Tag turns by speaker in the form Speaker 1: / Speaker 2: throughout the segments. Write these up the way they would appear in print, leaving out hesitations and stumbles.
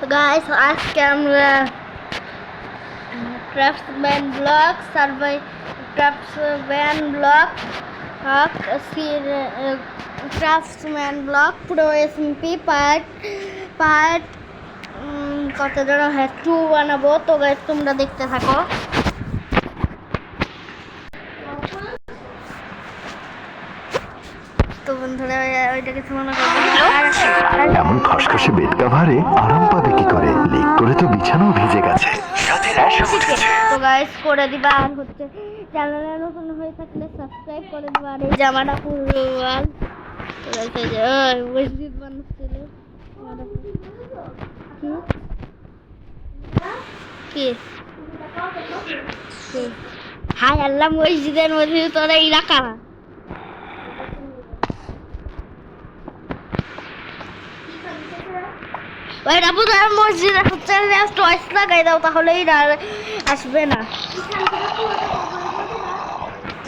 Speaker 1: Guys আজকে আমরা craftsman blog survival craftsman blog craftsman blog pro SMP part কত জন হ্যাঁ 2 বানাবো। তো গাইস তোমরা দেখতে থাকো। তো বন্ধুরা ওইটা কিছু মনে করবে না।
Speaker 2: এমন খসখসে বেড কভারে আরাম পাবে কি করে? লিক করে তো বিছানাও ভিজে গেছে, সাথে র্যাশও উঠেছে।
Speaker 1: তো গাইস করে দিবা, আর হচ্ছে চ্যানেলে নতুন হয়ে থাকলে সাবস্ক্রাইব করে দিবা। আর এই জামাটা পুরো ওয়াল তো গাইস এই যে মসজিদ বানাচ্ছিল কি কি হাই আল্লাহ মসজিদের মধ্যে তোরা ইলাকা ওই রাবুদার মসজিদে হচ্ছে টয়েস লাগাই দাও, তাহলেই আসবে না।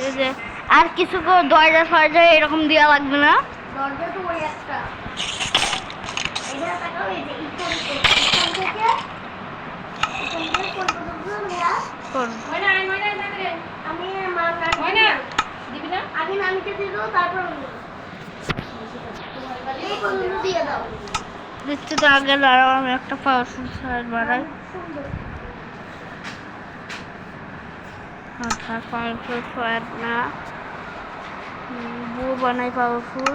Speaker 1: এই যে আর কিছু দরজা ফরজা এরকম দেওয়া লাগবে না। দরজা তো ওই একটা এটা টাকা হয়ে যায় আমি দিবি না আগে নামতে দিল তারপর দিয়ে দাও দিচ্ছি। তো আগে দাঁড়াও আমি একটা পাওয়ারফুল সাইড বানাই। আচ্ছা পাওয়ারফুল সাইড না বউ বানাই পাওয়ারফুল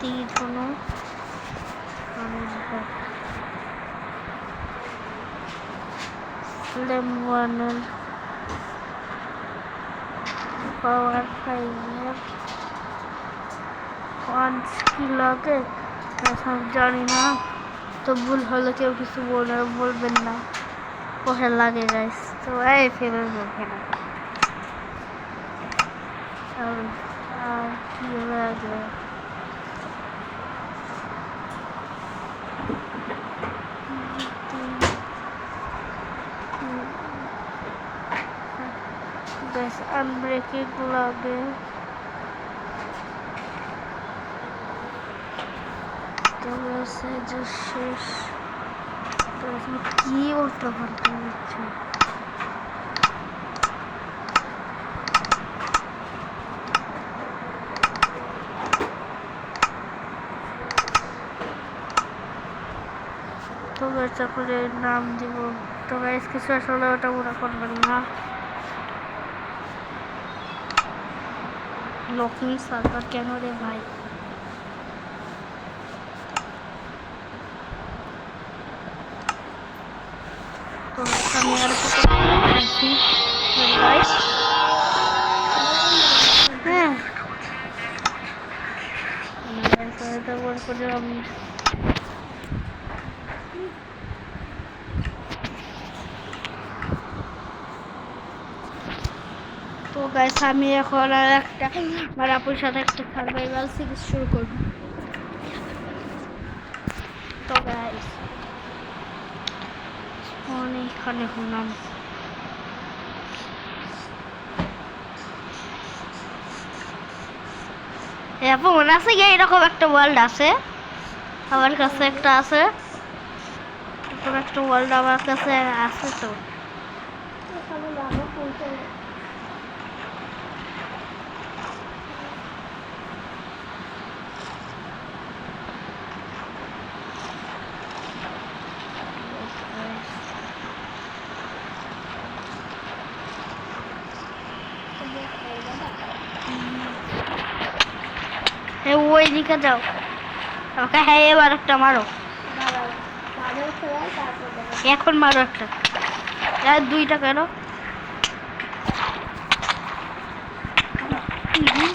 Speaker 1: তীর ধনু লেমনের পাওয়ার ফাইভের পাঁচ কি লাগে সব জানি না, তো ভুল হলে কেউ কিছু বলবেন না। কোহে লাগে গাইস, তো এই ফেলে বলবে না। আর কি লাগে গাইস আনব্রেকিং লাগে। শেষ কি উল্টো পাল্টা হচ্ছে। তো বেচা করে নাম দিব। তো গাইস কিছু আসলে ওটা মনে করবেন না। লকিং সার্ভার কেন রে ভাই? তো আমি আর হ্যাঁ আমি তো গাইস আমি এখন আর একটা আমার আপুর সাথে একটা সার্ভাইভাল সিরিজ শুরু করব। তো গাইস অনেকখানে হলাম। আপু মনে আছে গিয়ে এরকম একটা ওয়ার্ল্ড আছে আমার কাছে, একটা আছে এরকম একটা ওয়ার্ল্ড আমার কাছে আছে। তো ওই দিকে যাও আমাকে। হ্যাঁ এবার একটা মারো, এখন মারো একটা। দুইটা কেন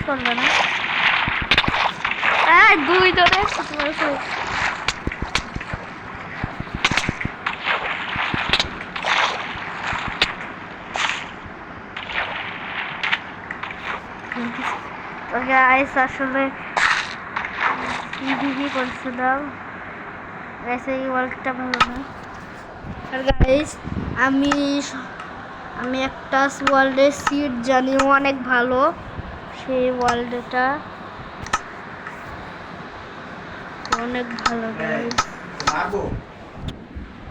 Speaker 1: করবে না? দুই ধরে আসলে কি করছিলাম এই ওয়ার্ল্ডটা ভালো না। আর গাইস আমি একটা ওয়ার্ল্ডের সিট জানি অনেক ভালো, সেই ওয়ার্ল্ডটা অনেক ভালো গাইস।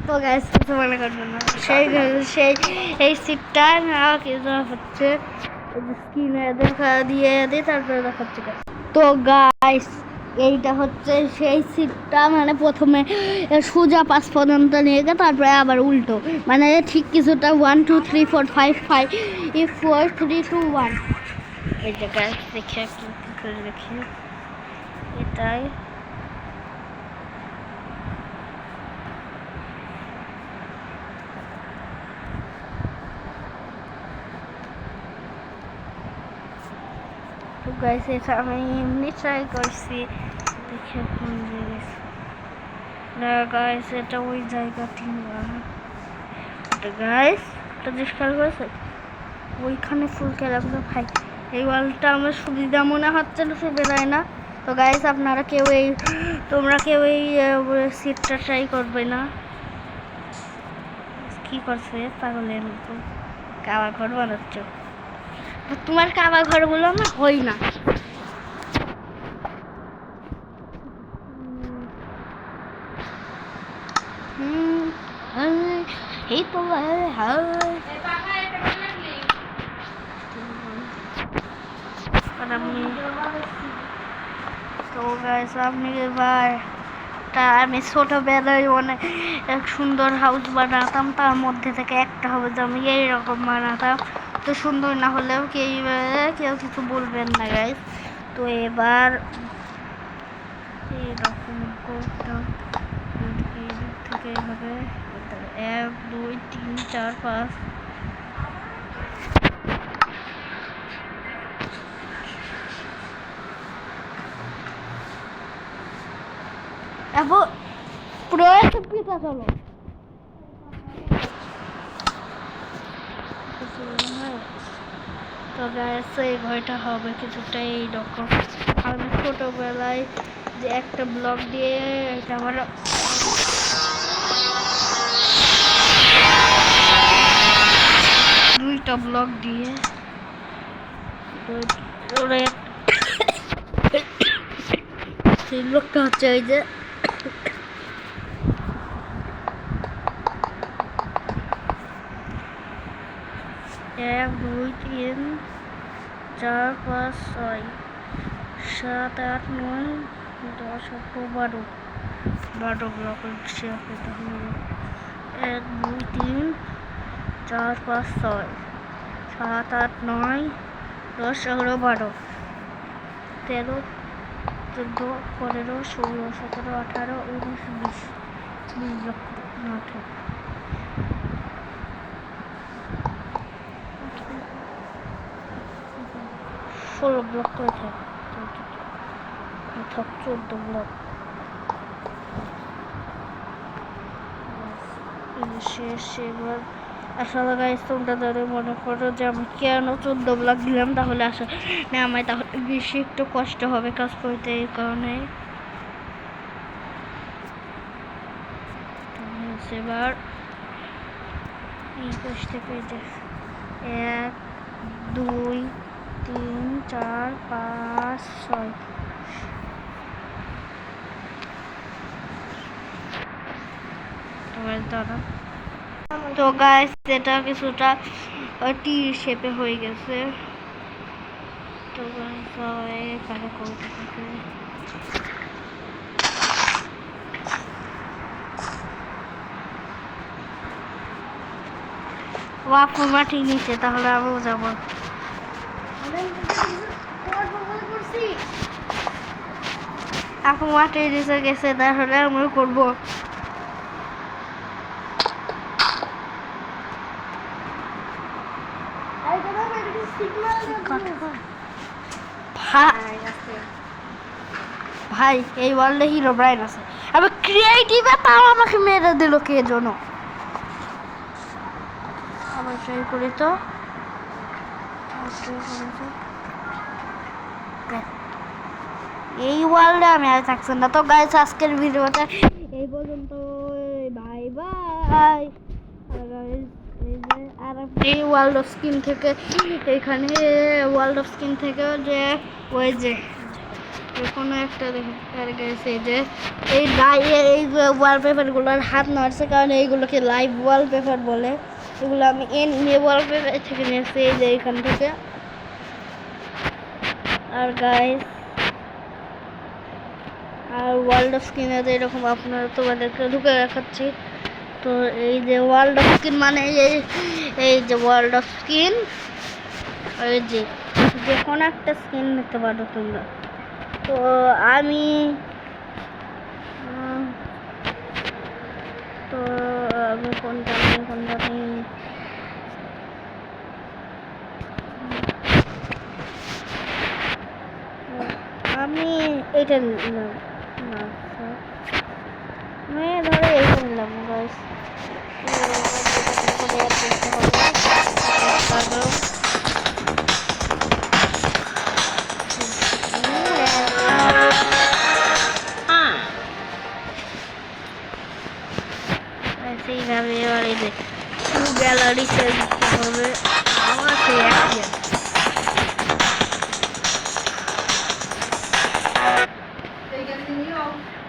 Speaker 1: তো গাইস কিছু মনে করবেন না, সেই সেই এই সিটটা না কিছু হচ্ছে স্ক্রিনে দেখা দিয়ে তারপরে দেখাচ্ছে guys। তো গাইস এইটা হচ্ছে সেই সিটটা, মানে প্রথমে সোজা 5 পর্যন্ত নিয়ে গিয়ে তারপরে আবার উল্টো, মানে ঠিক কিছুটা 1 2 3 4 5 5 4 3 2 1। এই যে গাইস দেখে কি করে দেখি এটাই। তো গাইস এটা আমি এমনি ট্রাই করছি, দেখে কোন জায়গায় না গাইস এটা ওই জায়গাটি না। তো গাইস এটা ডিসকাল করেছে ওইখানে ফুলকে রাখবে ভাই, এই ওয়ালটা আমার সুবিধা মনে হচ্ছে না, সুবিধায় না। তো গাইস আপনারা কেউ এই তোমরা কেউ এই সিটটা ট্রাই করবে না। কি করছে পাগলের মতো কাবা ঘর বানাচ্ছ, তোমার কাবা ঘরগুলো না হয় না। এই তো তো গাইস আপনি এবার আমি ছোটবেলায় অনেক এক সুন্দর হাউস বানাতাম, তার মধ্যে থেকে একটা হাউস আমি এইরকম বানাতাম। তো সুন্দর না হলেও কেউ কিছু বলবেন না গাইস। তো এবার এইরকম করতাম থেকে এভাবে 1 2 3 4 5 এখন পুরো পিঠা চলো। তো গাইস এই ঘরটা হবে কিছুটা এইরকম। আমি ছোটবেলায় যে একটা ব্লক দিয়ে এটা আমার দুইটা ব্লক দিয়ে সেই ব্লকটা হচ্ছে এই যে 1 2 3 4 5 6 7 8 9 10 11 12 ব্লক হচ্ছে তাহলে 1 2 3 4 5 6 7 8 9 10 11 12 13 14 15 16 17 18 19 20 20 ব্লক না ঠিক 16 ব্লক করে থাকে 14 ব্লক শেষ। এবার আসলে গাইস তোমরা যদি মনে করো যে আমি কেন 14 ব্লক দিলাম, তাহলে আসলে না আমায় তাহলে বেশি একটু কষ্ট হবে কাজ করতে, এই কারণে। এবার এই পাশ থেকে যে 1 2 3 4 5 6 দাঁড়া। তো গাইস এটা কিছুটা টি শেপে হয়ে গেছে। তো গাইস এখানে করতে থাকে আপু মাটি নিচে, তাহলে আমিও যাবো। আপু মাটি নিচে গেছে, তাহলে আমিও করবো। ভাই এই ওয়ার্ল্ডে হিরো ব্রাইন আছে, আমি ক্রিয়েটিভ, তাও আমাকে মেরে দিল কে জন্য। আবার ট্রাই করি তো এই ওয়ার্ল্ডে আমি আর থাকছি না। তো গাইস আজকের ভিডিওটা এই পর্যন্ত, বাই বাই। আর এই ওয়ার্ল্ড অফ স্কিন থেকে এখানে ওয়ার্ল্ড অফ স্কিন থেকে যে ওই যে কোনো একটা গেছে যে এই ওয়ালপেপারগুলোর হাত নাড়ছে, কারণ এইগুলোকে লাইভ ওয়ালপেপার বলে। এগুলো আমি এনিমে ওয়ালপেপার থেকে নিয়েছি, এই যে এখান থেকে। আর গাইস, আর ওয়ার্ল্ড অফ স্কিনে এরকম আপনারা তোমাদেরকে ঢুকে দেখাচ্ছি। তো এই যে ওয়ার্ল্ড অফ স্কিন মানে এই যে ওয়ার্ল্ড অফ স্কিন, এই যে কোনো একটা স্কিন নিতে পারো তোমরা। তো আমি কোনটা নিই, আমি এটা নিলাম না, আমি ধরো এইটা নিলাম গাইস। সেইভাবে এবার এই যে গ্যালারি চেঞ্জ হবে আমার সেই একই।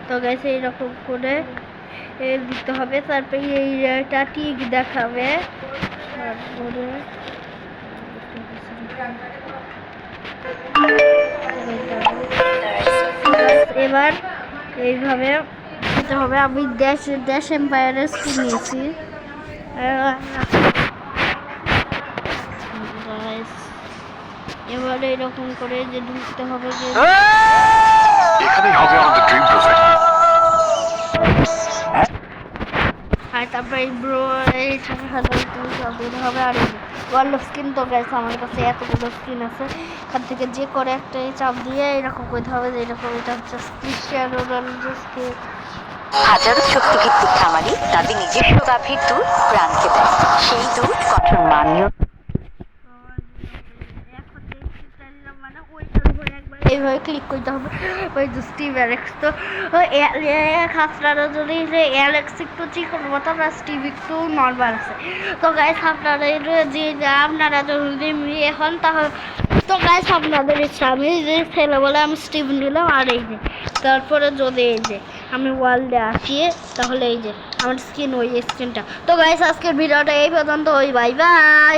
Speaker 1: তো গেছে এইরকম করে দিতে হবে, তারপরে এইটা ঠিক দেখাবে। তারপরে এবার এইভাবে দিতে হবে। আমি ড্যাশ এম্পায়ারের স্কিন নিয়েছি। এবার এরকম করে যে ঢুকতে হবে, যে
Speaker 2: এখানেই হবে আমাদের ড্রিম প্রজেক্ট।
Speaker 1: আর তারপরে এই হবে। আর ওয়ার্ল্ড অফ স্কিন তো গেছে আমার কাছে এতগুলো স্কিন আছে, এখান থেকে যে করে একটা চাপ দিয়ে এরকম করতে হবে যে এরকম। এটা হচ্ছে ক্রিস্টিয়ানো রোনাল্ডো স্কিন।
Speaker 3: হাজারো চুক্তিভিত্তিক খামারি তাদের নিজস্ব গাভীর দুধ প্রাণকে দেয়। সেই দুধ কঠোর মানীয়
Speaker 1: এইভাবে ক্লিক করতে হবে। ওই যে স্টিভ অ্যালেক্স, তো আপনারা যদি অ্যালেক্স একটু চিকন মতো, আর স্টিভ একটু নর্মাল আছে। তো গাইস আপনারা আপনারা যদি মেয়ে হন তাহলে তো গাইস আপনাদের ইচ্ছা। আমি যে ছেলে বলে আমি স্টিভ নিলাম। আর এই যে তারপরে যদি এই যে আমি ওয়ার্ল্ডে আসি, তাহলে এই যে আমার স্কিন, ওই স্কিনটা। তো গাইস আজকের ভিডিওটা এই পর্যন্ত, ওই বাই বাই।